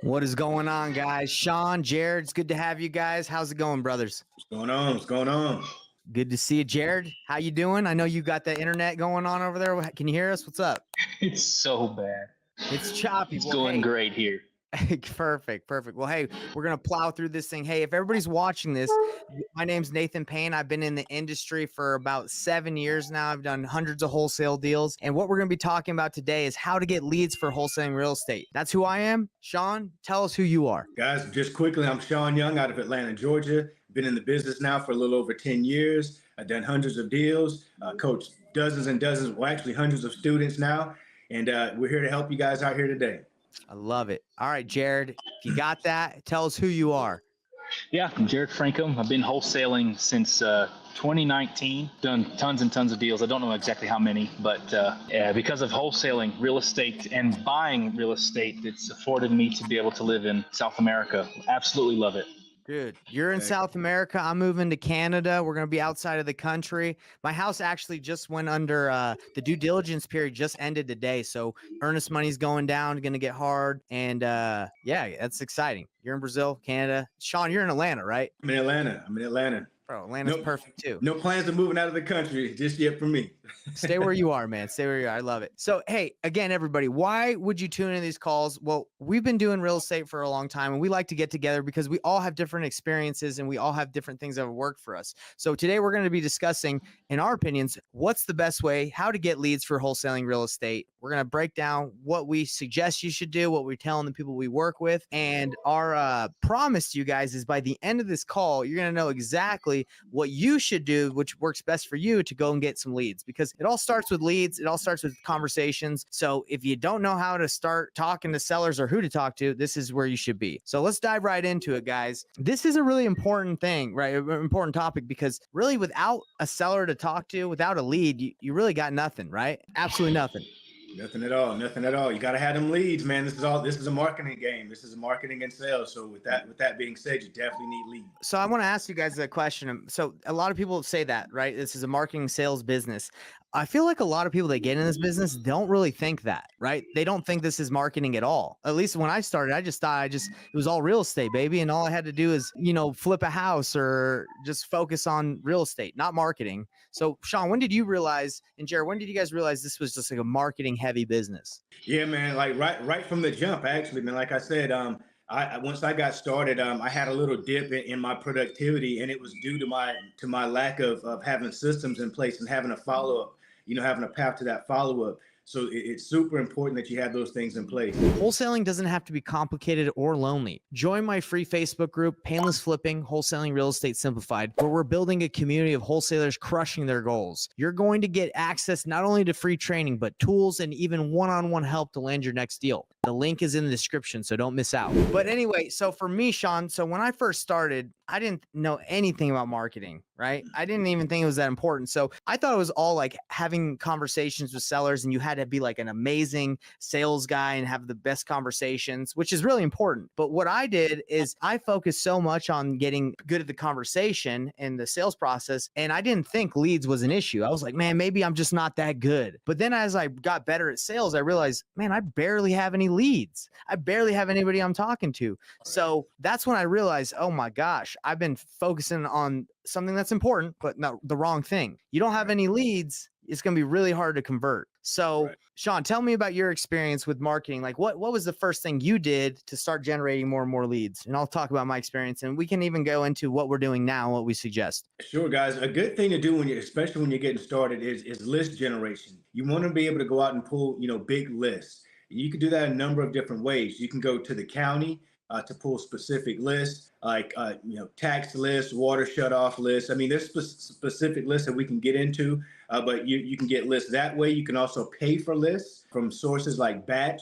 What is going on, guys? Sean, Jared, it's good to have you guys. How's it going, brothers? What's going on? What's going on? Good to see you, Jared. How you doing? I know you got the internet going on over there. Can you hear us? What's up? It's so bad. It's choppy. It's Well, going hey, great here. perfect. Well, hey, we're going to plow through this thing. Hey, if everybody's watching this, my name's Nathan Payne. I've been in the industry for about 7 years now. I've done hundreds of wholesale deals. And what we're going to be talking about today is how to get leads for wholesaling real estate. That's who I am. Sean, tell us who you are. Guys, just quickly, I'm Sean Young out of Atlanta, Georgia. Been in the business now for a little over 10 years. I've done hundreds of deals, coached dozens and dozens, well, actually hundreds of students now. And we're here to help you guys out here today. I love it. All right, Jared, if you got that, tell us who you are. Yeah, I'm Jared Frankham. I've been wholesaling since 2019, done tons and tons of deals. I don't know exactly how many, but because of wholesaling real estate and buying real estate, it's afforded me to be able to live in South America. Absolutely love it. Dude, you're in South America. I'm moving to Canada. We're going to be outside of the country. My house actually just went under the due diligence period just ended today. So earnest money's going down, going to get hard. And yeah, that's exciting. You're in Brazil, Canada. Sean, you're in Atlanta, right? I'm in Atlanta. Bro, Atlanta's perfect too. No plans of moving out of the country just yet for me. Stay where you are, man. Stay where you are. I love it. So, hey, again, everybody, why would you tune into these calls? Well, we've been doing real estate for a long time, and we like to get together because we all have different experiences and we all have different things that have worked for us. So today we're going to be discussing, in our opinions, what's the best way, how to get leads for wholesaling real estate. We're going to break down what we suggest you should do, what we're telling the people we work with. And our promise to you guys is by the end of this call, you're going to know exactly what you should do, which works best for you to go and get some leads, because it all starts with leads. It all starts with conversations. So if you don't know how to start talking to sellers or who to talk to, this is where you should be. So let's dive right into it, guys. This is a really important thing, right? An important topic, because really without a seller to talk to, without a lead, you really got nothing, right? Absolutely nothing. Nothing at all. You got to have them leads, man. This is a marketing game. This is a marketing and sales. So with that being said, you definitely need leads. So I want to ask you guys a question. So a lot of people say that, right? This is a marketing sales business. I feel like a lot of people that get in this business don't really think that, right? They don't think this is marketing at all. At least when I started, I just thought it was all real estate, baby. And all I had to do is, flip a house or just focus on real estate, not marketing. So Sean, when did you realize, and Jared, when did you guys realize this was just like a marketing heavy business? Yeah, man. Like right from the jump, actually, man. Like I said, once I got started, I had a little dip in my productivity, and it was due to my lack of having systems in place and having a follow-up, having a path to that follow-up. So it's super important that you have those things in place. Wholesaling doesn't have to be complicated or lonely. Join my free Facebook group, Payneless Flipping, Wholesaling Real Estate Simplified, where we're building a community of wholesalers crushing their goals. You're going to get access not only to free training, but tools and even one-on-one help to land your next deal. The link is in the description, so don't miss out. But anyway, so for me, Sean, so when I first started, I didn't know anything about marketing, right? I didn't even think it was that important. So I thought it was all like having conversations with sellers, and you had to be like an amazing sales guy and have the best conversations, which is really important. But what I did is I focused so much on getting good at the conversation and the sales process, and I didn't think leads was an issue. I was like, man, maybe I'm just not that good. But then as I got better at sales, I realized, man, I barely have any leads. I barely have anybody I'm talking to. So that's when I realized, oh my gosh, I've been focusing on something that's important, but not the wrong thing. You don't have any leads, it's going to be really hard to convert. So Sean, tell me about your experience with marketing. Like what was the first thing you did to start generating more and more leads? And I'll talk about my experience, and we can even go into what we're doing now and what we suggest. Sure, guys. A good thing to do especially when you're getting started is list generation. You want to be able to go out and pull, big lists. You can do that a number of different ways. You can go to the county to pull specific lists, like tax lists, water shutoff lists. I mean, there's specific lists that we can get into, but you can get lists that way. You can also pay for lists from sources like Batch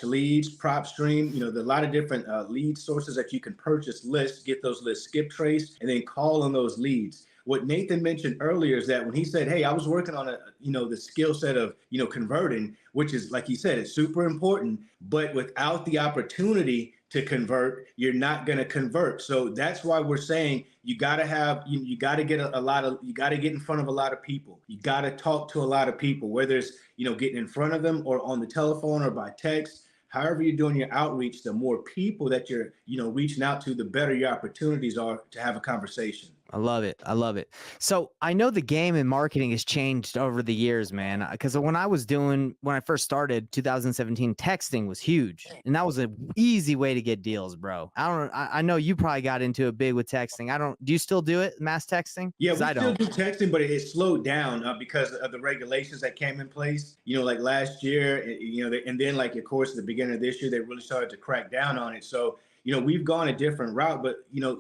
Leads, PropStream. There's a lot of different lead sources that you can purchase lists, get those lists skip traced, and then call on those leads. What Nathan mentioned earlier is that when he said, hey, I was working on the skill set of, converting, which is, like he said, it's super important, but without the opportunity to convert, you're not going to convert. So that's why we're saying you got to have, you got to get you got to get in front of a lot of people. You got to talk to a lot of people, whether it's, getting in front of them or on the telephone or by text. however you're doing your outreach, the more people that you're, reaching out to, the better your opportunities are to have a conversation. I love it. I love it. So I know the game in marketing has changed over the years, man. Because when I first started 2017, texting was huge, and that was an easy way to get deals, bro. I know you probably got into it big with texting. Do you still do it, mass texting? Yeah, 'Cause we I still don't. do texting, but it slowed down because of the regulations that came in place. Like last year, and then like of course at the beginning of this year, they really started to crack down on it. So we've gone a different route, but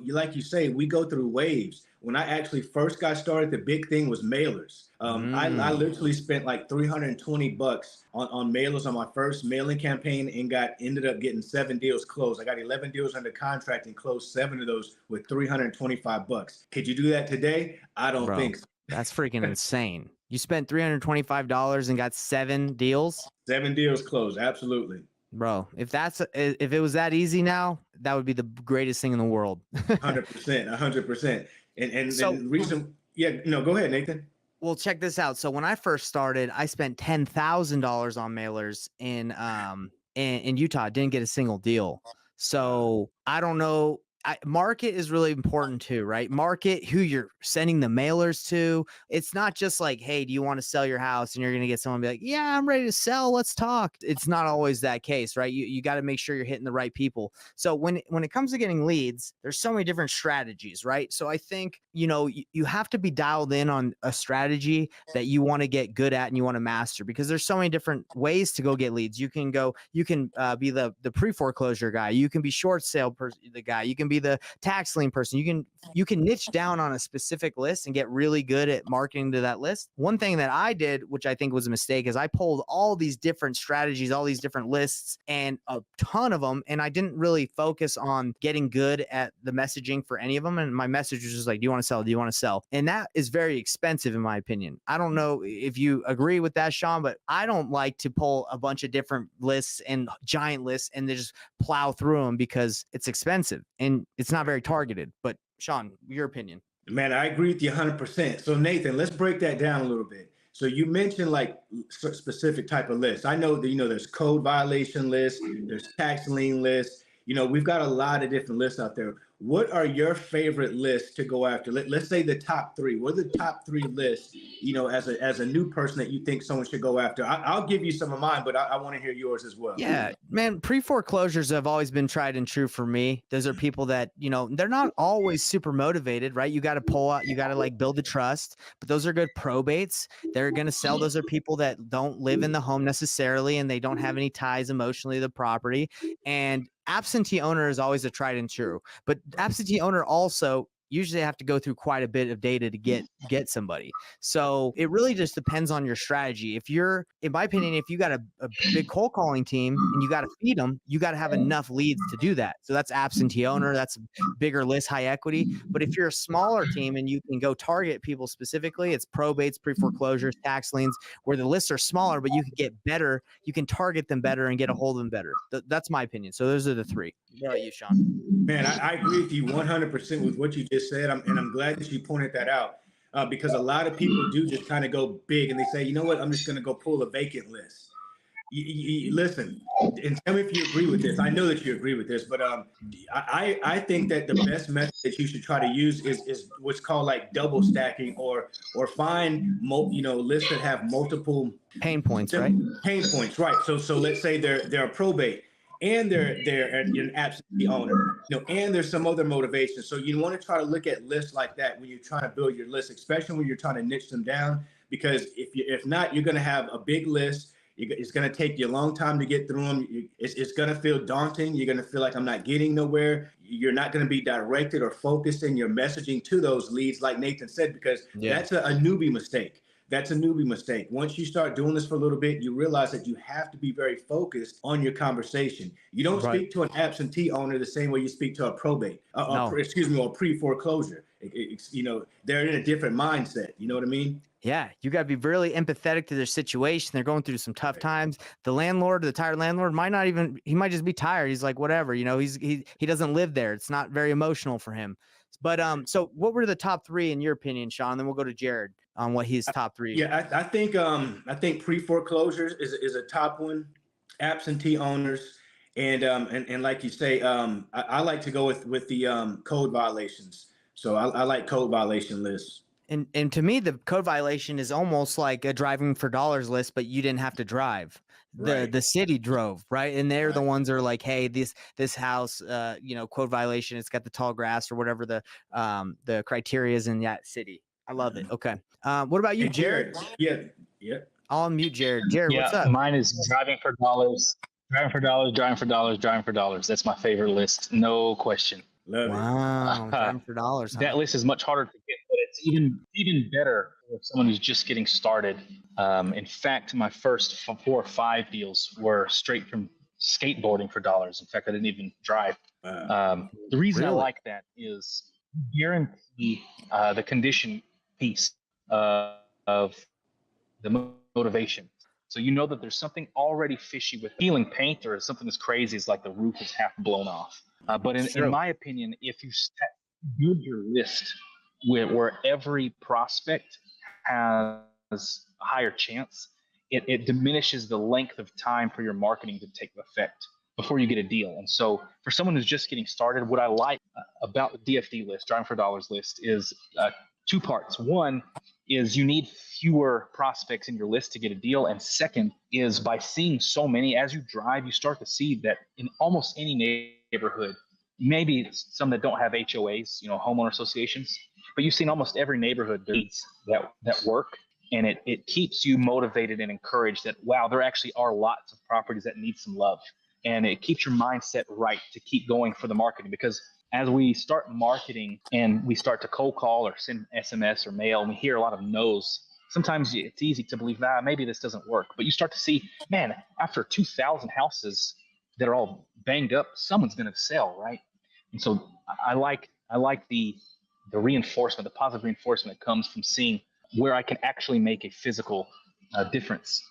like you say, we go through waves. When I actually first got started, the big thing was mailers. I literally spent like $320 on mailers on my first mailing campaign and ended up getting 7 deals closed. I got 11 deals under contract and closed 7 of those with $325. Could you do that today? I don't Bro, think so. that's freaking insane. You spent $325 and got 7 deals? 7 deals closed, absolutely. Bro, if it was that easy now, that would be the greatest thing in the world. 100%, 100%. And So, the reason, yeah, go ahead, Nathan. well, check this out. So when I first started, I spent $10,000 on mailers in Utah. Didn't get a single deal. So I don't know. Market is really important too, right? Market who you're sending the mailers to. It's not just like, hey, do you want to sell your house? And you're going to get someone be like, yeah, I'm ready to sell. Let's talk. It's not always that case, right? You got to make sure you're hitting the right people. So when it comes to getting leads, there's so many different strategies, right? So I think, you have to be dialed in on a strategy that you want to get good at and you want to master, because there's so many different ways to go get leads. You can be the pre-foreclosure guy. You can be short sale the guy. You can be the tax lien person. You can niche down on a specific list and get really good at marketing to that list. One thing that I did, which I think was a mistake, is I pulled all these different strategies, all these different lists, and a ton of them, and I didn't really focus on getting good at the messaging for any of them. And my message was just like, do you want to sell? Do you want to sell? And that is very expensive in my opinion. I don't know if you agree with that, Sean, but I don't like to pull a bunch of different lists and giant lists and then just plow through them, because it's expensive and it's not very targeted. But Sean, your opinion? Man, I agree with you 100%. So Nathan, let's break that down a little bit. So you mentioned like specific type of lists. I know that, there's code violation lists, there's tax lien lists. We've got a lot of different lists out there. What are your favorite lists to go after? Let's say the top 3. What are the top 3 lists, as a new person that you think someone should go after? I'll give you some of mine, but I want to hear yours as well. Yeah, man, pre-foreclosures have always been tried and true for me. Those are people that, they're not always super motivated, right? You got to pull out, you got to like build the trust, but those are good probates. They're going to sell. Those are people that don't live in the home necessarily, and they don't have any ties emotionally to the property. And absentee owner is always a tried and true, but absentee owner also usually have to go through quite a bit of data to get somebody. So it really just depends on your strategy. If you're, in my opinion, if you got a big cold calling team and you got to feed them, you got to have enough leads to do that. So that's absentee owner, that's bigger list, high equity. But if you're a smaller team and you can go target people specifically, it's probates, pre-foreclosures, tax liens, where the lists are smaller, but you can get better, you can target them better and get a hold of them better. That's my opinion. So those are the 3. What about you, Sean? Man, I agree with you 100% with what you just said. I'm glad that you pointed that out, because a lot of people do just kind of go big and they say, you know what, I'm just going to go pull a vacant list. Listen, and tell me if you agree with this. I know that you agree with this, but I think that the best method that you should try to use is what's called like double stacking, or find lists that have multiple pain points, right? Pain points, right? So let's say they're a probate, and they're an absentee owner, and there's some other motivation. So you want to try to look at lists like that when you're trying to build your list, especially when you're trying to niche them down, because if not, you're going to have a big list. It's going to take you a long time to get through them. It's going to feel daunting. You're going to feel like I'm not getting nowhere. You're not going to be directed or focused in your messaging to those leads, like Nathan said, because that's a newbie mistake. That's a newbie mistake. Once you start doing this for a little bit, you realize that you have to be very focused on your conversation. You don't speak to an absentee owner the same way you speak to a probate, or pre-foreclosure. They're in a different mindset. You know what I mean? Yeah, you got to be really empathetic to their situation. They're going through some tough times. The tired landlord he might just be tired. He's like, whatever, he doesn't live there. It's not very emotional for him. But so what were the top 3 in your opinion, Sean? Then we'll go to Jared on what his top 3. Yeah, I think pre-foreclosures is a top one. Absentee owners, And like you say, I like to go with the code violations. So I like code violation lists. And to me, the code violation is almost like a driving for dollars list, but you didn't have to drive. The Right. the city drove, right? And they're the Right. ones that are like, hey, this house, code violation. It's got the tall grass or whatever the criteria is in that city. I love it. Mhm. Okay. What about you, And Jared? yeah, yeah. I'll unmute Jared. Jared, what's Yeah, up? mine is driving for dollars, driving for dollars, driving for dollars, driving for dollars. That's my favorite list, no question. Love it. Wow, driving for dollars, huh? That list is much harder to get, but it's even better for someone who's just getting started. In fact, my first 4 or 5 deals were straight from skateboarding for dollars. In fact, I didn't even drive. The reason I Really? like that is guarantee the condition piece of the motivation. So you know that there's something already fishy with peeling paint, or something as crazy as like the roof is half blown off. But in my opinion, if you build your list where every prospect has a higher chance, it diminishes the length of time for your marketing to take effect before you get a deal. And so for someone who's just getting started, what I like about the DFD list, driving for dollars list, is 2 parts. One is you need fewer prospects in your list to get a deal. And second is, by seeing so many as you drive, you start to see that in almost any neighborhood, maybe some that don't have HOAs, homeowner associations, but you've seen almost every neighborhood needs that work. And it keeps you motivated and encouraged that, wow, there actually are lots of properties that need some love. And it keeps your mindset right to keep going for the marketing, because as we start marketing and we start to cold call or send SMS or mail, and we hear a lot of no's, sometimes it's easy to believe, maybe this doesn't work. But you start to see, man, after 2,000 houses that are all banged up, someone's going to sell, right? And so I like the reinforcement, the positive reinforcement that comes from seeing where I can actually make a physical difference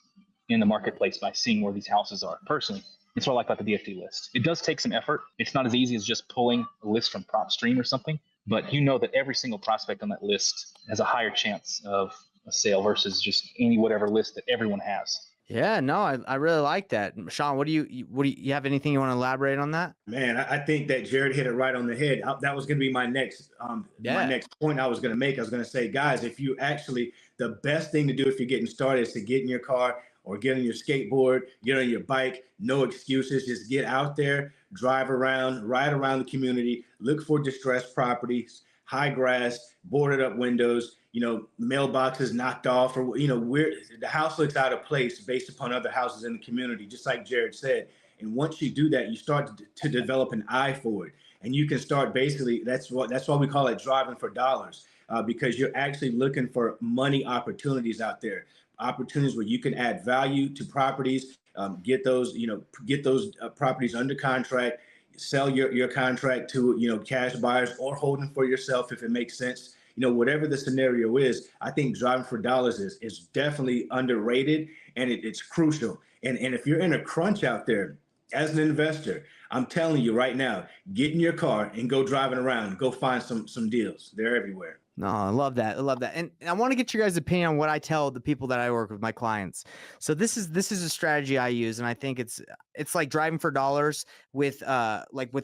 in the marketplace by seeing where these houses are. Personally, that's what I like about the DFD list. It does take some effort. It's not as easy as just pulling a list from PropStream or something, but you know that every single prospect on that list has a higher chance of a sale versus just any whatever list that everyone has. Yeah, no, I really like that. Sean, what do you have anything you want to elaborate on that? Man, I think that Jared hit it right on the head. That was going to be my next point I was going to make. I was going to say, guys, the best thing to do if you're getting started is to get in your car or get on your skateboard, get on your bike. No excuses. Just get out there, drive around, ride around the community, look for distressed properties, high grass, boarded up windows, mailboxes knocked off, or where the house looks out of place based upon other houses in the community, just like Jared said. And once you do that, you start to develop an eye for it, and you can start basically. That's why we call it driving for dollars, because you're actually looking for money opportunities out there, opportunities where you can add value to properties, get those properties under contract, sell your contract to cash buyers, or hold them for yourself if it makes sense. Whatever the scenario is, I think driving for dollars is definitely underrated, and it's crucial. And if you're in a crunch out there as an investor, I'm telling you right now, get in your car and go driving around, go find some deals. They're everywhere. No, I love that. I love that. And I want to get your guys' opinion on what I tell the people that I work with, my clients. So this is a strategy I use, and I think it's like driving for dollars with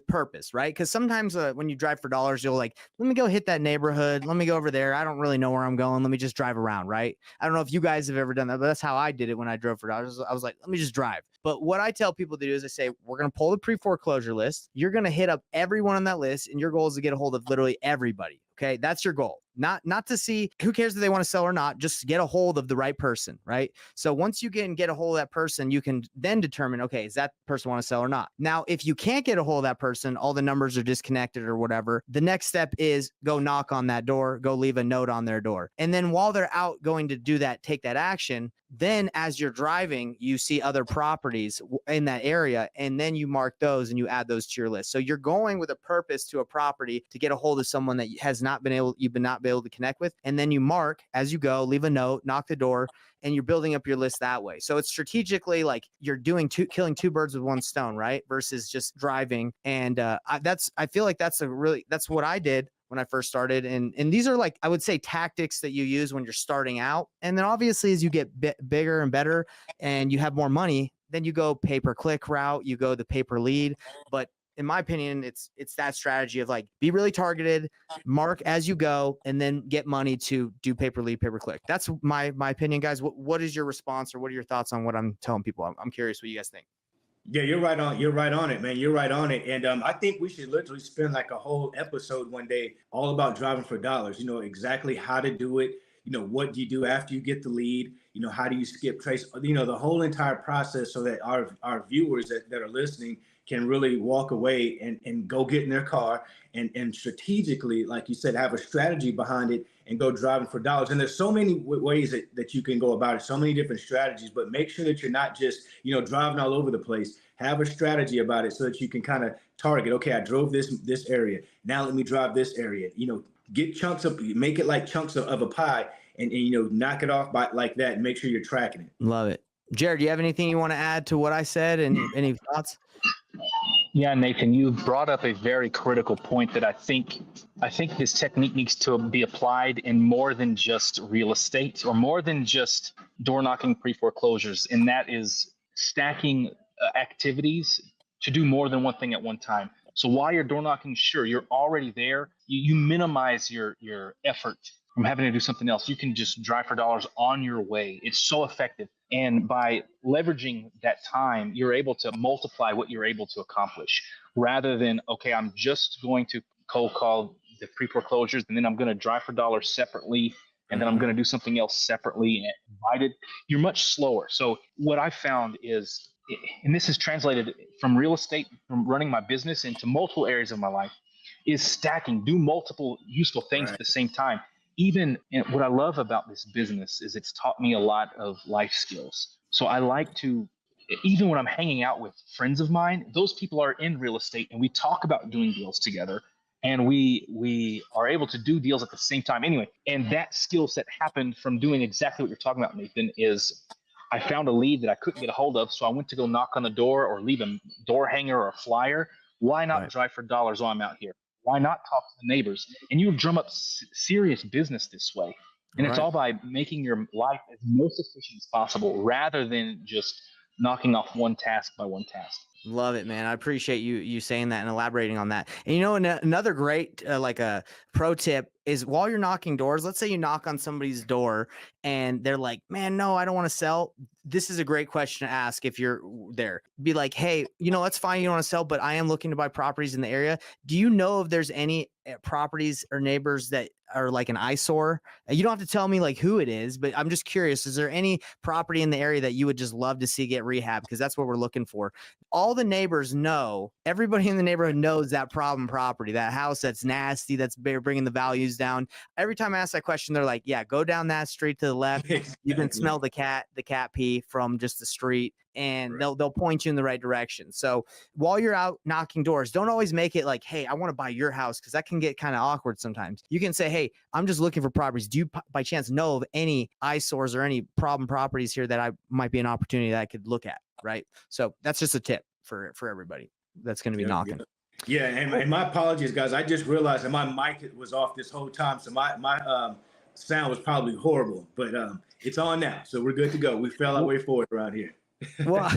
purpose, right? Because sometimes when you drive for dollars, you'll let me go hit that neighborhood, let me go over there. I don't really know where I'm going. Let me just drive around, right? I don't know if you guys have ever done that, but that's how I did it when I drove for dollars. I was like, let me just drive. But what I tell people to do is I say, we're going to pull the pre-foreclosure list. You're going to hit up everyone on that list, and your goal is to get a hold of literally everybody. Okay, that's your goal. Not to see who cares if they want to sell or not, just get a hold of the right person, right? So once you get a hold of that person, you can then determine, okay, is that person want to sell or not? Now, if you can't get a hold of that person, all the numbers are disconnected or whatever, the next step is go knock on that door, go leave a note on their door. And then while they're out going to do that, take that action, then as you're driving, you see other properties in that area, and then you mark those and you add those to your list. So you're going with a purpose to a property to get a hold of someone that you've not been able to connect with. And then you mark as you go, leave a note, knock the door, and you're building up your list that way. So it's strategically like you're killing 2 birds with 1 stone, right? Versus just driving. And I feel like that's what I did when I first started. And these are I would say tactics that you use when you're starting out. And then obviously as you get bigger and better and you have more money, then you go pay-per-click route, you go the pay-per-lead. But in my opinion, it's that strategy of like, be really targeted, mark as you go, and then get money to do pay-per-lead, pay-per-click. That's my opinion, guys. What is your response, or what are your thoughts on what I'm telling people? I'm curious what you guys think. Yeah, you're right on. You're right on it, man. You're right on it. And I think we should literally spend like a whole episode one day all about driving for dollars. You know exactly how to do it. You know, what do you do after you get the lead? You know, how do you skip trace? You know, the whole entire process, so that our viewers that are listening can really walk away and go get in their car and strategically, like you said, have a strategy behind it and go driving for dollars. And there's so many ways that you can go about it, so many different strategies, but make sure that you're not just, you know, driving all over the place. Have a strategy about it so that you can kind of target, okay, I drove this area. Now let me drive this area. You know, get chunks of, make it like chunks of a pie and you know, knock it off by like that and make sure you're tracking it. Love it. Jared, do you have anything you want to add to what I said, and any thoughts? Yeah, Nathan, you brought up a very critical point that I think this technique needs to be applied in more than just real estate, or more than just door knocking pre-foreclosures, and that is stacking activities to do more than one thing at one time. So while you're door knocking, sure, you're already there. You minimize your effort from having to do something else. You can just drive for dollars on your way. It's so effective. And by leveraging that time, you're able to multiply what you're able to accomplish, rather than, okay, I'm just going to cold call the pre-foreclosures, and then I'm going to drive for dollars separately, and then I'm going to do something else separately and divided. You're much slower. So what I found is, and this is translated from real estate, from running my business into multiple areas of my life, is stacking, do multiple useful things at the same time. Even what I love about this business is it's taught me a lot of life skills. So I like to, even when I'm hanging out with friends of mine, those people are in real estate and we talk about doing deals together, and we are able to do deals at the same time anyway. And that skill set happened from doing exactly what you're talking about, Nathan, is I found a lead that I couldn't get a hold of. So I went to go knock on the door or leave a door hanger or a flyer. Why not drive for dollars while I'm out here? Why not talk to the neighbors? And you drum up serious business this way. And it's all by making your life as most efficient as possible, rather than just knocking off one task by one task. Love it, man. I appreciate you saying that and elaborating on that. And you know, another great like a pro tip is, while you're knocking doors, let's say you knock on somebody's door and they're like, man, no, I don't want to sell. This is a great question to ask if you're there. Be like, hey, you know, that's fine, you don't want to sell, but I am looking to buy properties in the area. Do you know if there's any properties or neighbors that are like an eyesore? You don't have to tell me like who it is, but I'm just curious, is there any property in the area that you would just love to see get rehab? Because that's what we're looking for. All the neighbors know, everybody in the neighborhood knows that problem property, that house that's nasty, that's bringing the values down. Every time I ask that question, they're like, yeah, go down that street to the left. You can smell the cat pee from just the street, and they'll point you in the right direction. So while you're out knocking doors, don't always make it like, hey, I want to buy your house, because that can get kind of awkward sometimes. You can say, hey, I'm just looking for properties. Do you by chance know of any eyesores or any problem properties here that I might be an opportunity that I could look at? Right. So that's just a tip for everybody that's going to be knocking. Yeah, and my apologies, guys. I just realized that my mic was off this whole time, so my sound was probably horrible, but it's on now, so we're good to go. We fell our way forward around here. Well,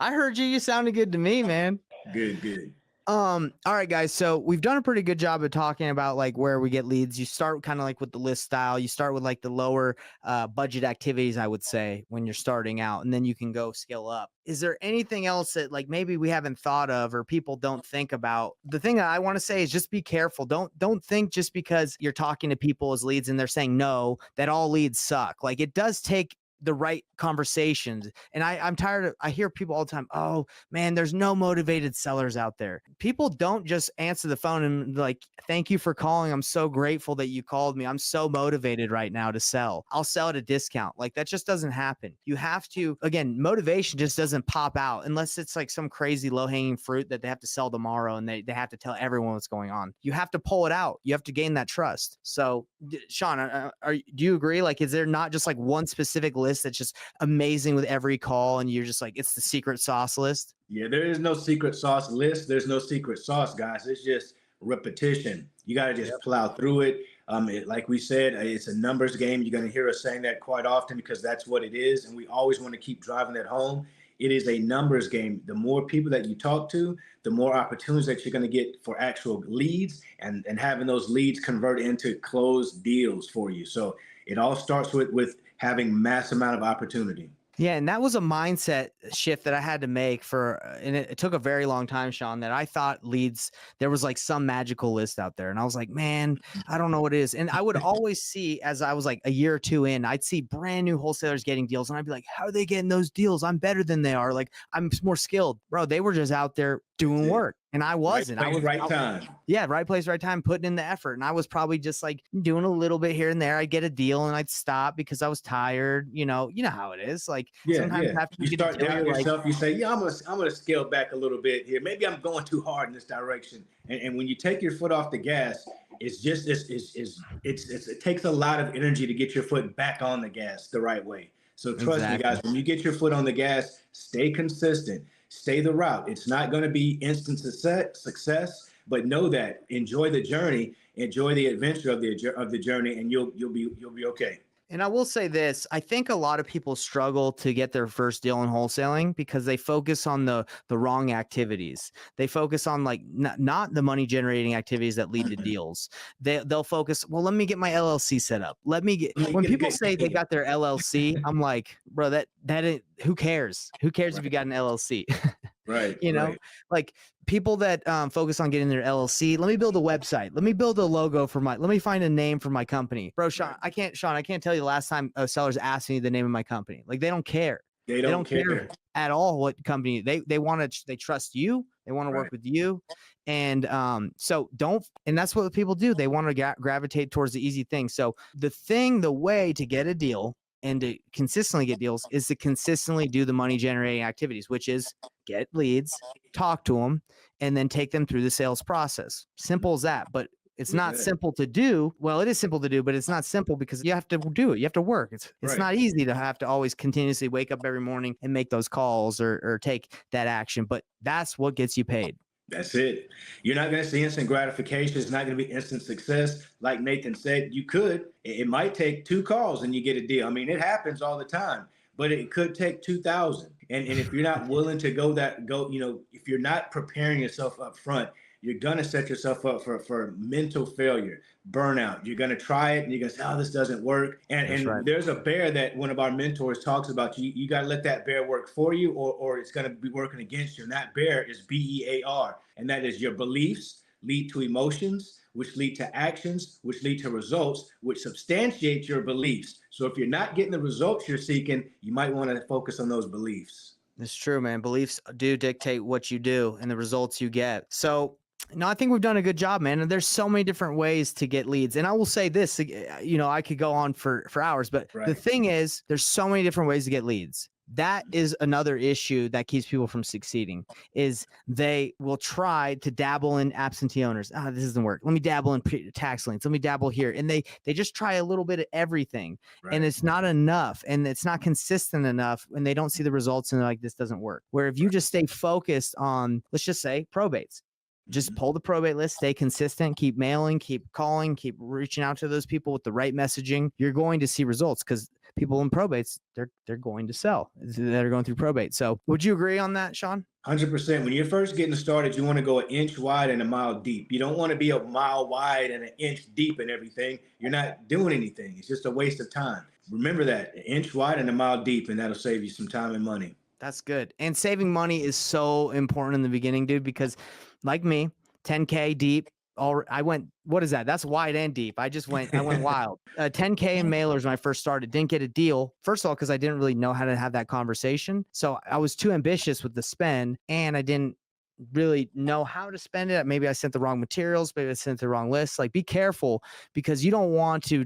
I heard you. You sounded good to me, man. Good. All right, guys. So we've done a pretty good job of talking about like where we get leads. You start kind of like with the list style. You start with like the lower budget activities, I would say, when you're starting out, and then you can go scale up. Is there anything else that like maybe we haven't thought of or people don't think about? The thing that I want to say is just be careful. Don't think just because you're talking to people as leads and they're saying no, that all leads suck. Like, it does take the right conversations. And I'm tired of, I hear people all the time, oh man, there's no motivated sellers out there. People don't just answer the phone and like, thank you for calling. I'm so grateful that you called me. I'm so motivated right now to sell. I'll sell at a discount. Like, that just doesn't happen. You have to, again, motivation just doesn't pop out unless it's like some crazy low hanging fruit that they have to sell tomorrow and they have to tell everyone what's going on. You have to pull it out. You have to gain that trust. So Sean, do you agree? Like, is there not just like one specific list that's just amazing with every call and you're just like, it's the secret sauce list? Yeah, there is no secret sauce list. There's no secret sauce, guys. It's just repetition. You got to just plow through it. Like we said, it's a numbers game. You're going to hear us saying that quite often because that's what it is. And we always want to keep driving that home. it is a numbers game. The more people that you talk to, the more opportunities that you're going to get for actual leads, and having those leads convert into closed deals for you. So it all starts with having mass amount of opportunity. Yeah, and that was a mindset shift that I had to make and it took a very long time, Sean, that I thought leads, there was like some magical list out there. And I was like, man, I don't know what it is. And I would always see, as I was like a year or two in, I'd see brand new wholesalers getting deals. And I'd be like, how are they getting those deals? I'm better than they are. Like, I'm more skilled. Bro, they were just out there doing work. And I wasn't. Right place, right time. Yeah, right place, right time, putting in the effort. And I was probably just like doing a little bit here and there. I'd get a deal and I'd stop because I was tired. You know how it is. Like sometimes after you start doubting yourself, you say, I'm gonna scale back a little bit here. Maybe I'm going too hard in this direction. And when you take your foot off the gas, it takes a lot of energy to get your foot back on the gas the right way. So trust me, guys, when you get your foot on the gas, stay consistent. Stay the route. It's not going to be instant success, but know that. Enjoy the journey, enjoy the adventure of the journey, and you'll be okay. And I will say this, I think a lot of people struggle to get their first deal in wholesaling because they focus on the wrong activities. They focus on like not the money generating activities that lead to deals. They'll focus, well, let me get my LLC set up. When people say they got their LLC, I'm like, bro, who cares? Who cares if you got an LLC? Right. You know, like people that focus on getting their LLC. Let me build a website. Let me build a logo let me find a name for my company. Bro, Sean, I can't tell you the last time sellers asked me the name of my company. Like they don't care. They don't care at all what company they trust you. They want to work with you. And and that's what people do. They want to gravitate towards the easy thing. So the way to get a deal and to consistently get deals is to consistently do the money generating activities, which is get leads, talk to them, and then take them through the sales process. Simple as that. But it's not simple to do. Well, it is simple to do, but it's not simple because you have to do it. You have to work. It's not easy to have to always continuously wake up every morning and make those calls or take that action. But that's what gets you paid. That's it. You're not going to see instant gratification. It's not going to be instant success. Like Nathan said, it might take 2 calls and you get a deal. I mean, it happens all the time, but it could take 2,000. And if you're not willing to if you're not preparing yourself up front, you're going to set yourself up for mental failure, burnout. You're going to try it and you're going to say, oh, this doesn't work. And there's a bear that one of our mentors talks about. You got to let that bear work for you or it's going to be working against you. And that bear is BEAR. And that is your beliefs lead to emotions, which lead to actions, which lead to results, which substantiate your beliefs. So if you're not getting the results you're seeking, you might want to focus on those beliefs. It's true, man. Beliefs do dictate what you do and the results you get. So no, I think we've done a good job, man. And there's so many different ways to get leads. And I will say this, I could go on for hours, but the thing is, there's so many different ways to get leads. That is another issue that keeps people from succeeding is they will try to dabble in absentee owners. This doesn't work. Let me dabble in tax liens. Let me dabble here. And they just try a little bit of everything and it's not enough and it's not consistent enough when they don't see the results and they're like, this doesn't work. Where if you just stay focused on, let's just say probates, just pull the probate list, stay consistent, keep mailing, keep calling, keep reaching out to those people with the right messaging. You're going to see results because people in probates, they're going to sell that are going through probate. So would you agree on that, Sean? 100%. When you're first getting started, you want to go an inch wide and a mile deep. You don't want to be a mile wide and an inch deep and everything. You're not doing anything. It's just a waste of time. Remember that, an inch wide and a mile deep, and that'll save you some time and money. That's good. And saving money is so important in the beginning, dude, because like me, 10K deep. I went, what is that? That's wide and deep. I went wild. 10K in mailers when I first started, didn't get a deal. First of all, because I didn't really know how to have that conversation. So I was too ambitious with the spend and I didn't really know how to spend it. Maybe I sent the wrong materials, maybe I sent the wrong list. Like be careful because you don't want to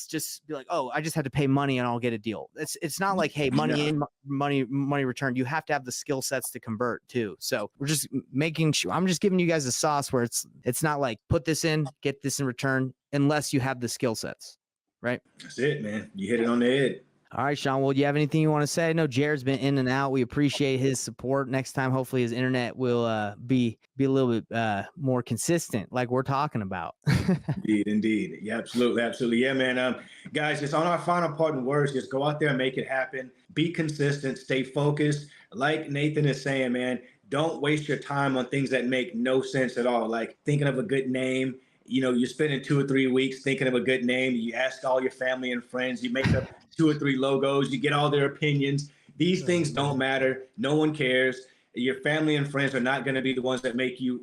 just be like, oh, I just had to pay money and I'll get a deal. It's not like, hey, money in, money returned. You have to have the skill sets to convert too. So we're just making sure, I'm just giving you guys a sauce where it's not like put this in, get this in return, unless you have the skill sets, right? That's it, man. You hit it on the head. All right, Sean. Well, do you have anything you want to say? I know Jared's been in and out. We appreciate his support. Next time, hopefully his internet will be a little bit more consistent, like we're talking about. Indeed. Yeah, absolutely. Yeah, man. Guys, just on our final parting words, just go out there and make it happen. Be consistent, stay focused. Like Nathan is saying, man, don't waste your time on things that make no sense at all. Like thinking of a good name. You're spending 2 or 3 weeks thinking of a good name. You ask all your family and friends. You make up 2 or 3 logos. You get all their opinions. These things don't matter. No one cares. Your family and friends are not going to be the ones that make you,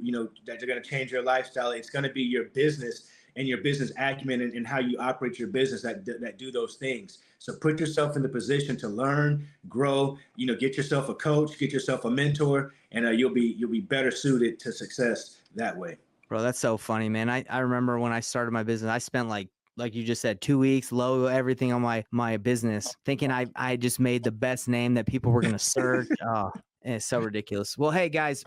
that are going to change your lifestyle. It's going to be your business and your business acumen and how you operate your business that do those things. So put yourself in the position to learn, grow, get yourself a coach, get yourself a mentor, and you'll be better suited to success that way. Bro, that's so funny, man. I remember when I started my business, I spent like you just said, 2 weeks, logo everything on my business, thinking I just made the best name that people were going to search. Oh, it's so ridiculous. Well, hey guys,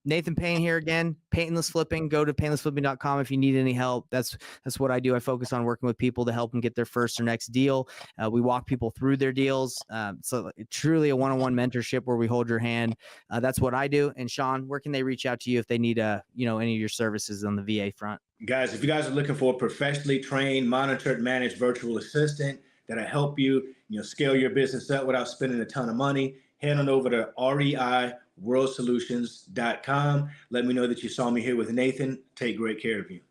Nathan Payne here again, Payneless Flipping. Go to paynlessflipping.com if you need any help. That's what I do. I focus on working with people to help them get their first or next deal. We walk people through their deals. So truly a one-on-one mentorship where we hold your hand. That's what I do. And Sean, where can they reach out to you if they need any of your services on the VA front? Guys, if you guys are looking for a professionally trained, monitored, managed virtual assistant that'll help you, scale your business up without spending a ton of money, head on over to reiworldsolutions.com. Let me know that you saw me here with Nathan. Take great care of you.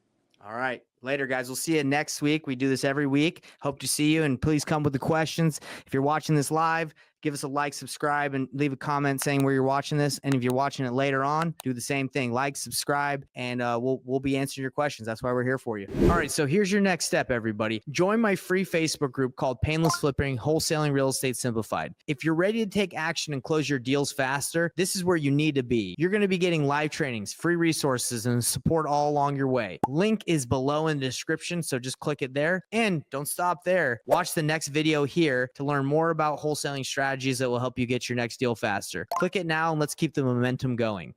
All right. Later, guys. We'll see you next week. We do this every week. Hope to see you, and please come with the questions. If you're watching this live, give us a like, subscribe, and leave a comment saying where you're watching this. And if you're watching it later on, do the same thing. Like, subscribe, and we'll be answering your questions. That's why we're here for you. All right, so here's your next step, everybody. Join my free Facebook group called Payneless Flipping, Wholesaling Real Estate Simplified. If you're ready to take action and close your deals faster, this is where you need to be. You're going to be getting live trainings, free resources, and support all along your way. Link is below in the description, so just click it there. And don't stop there. Watch the next video here to learn more about wholesaling strategies that will help you get your next deal faster. Click it now and let's keep the momentum going.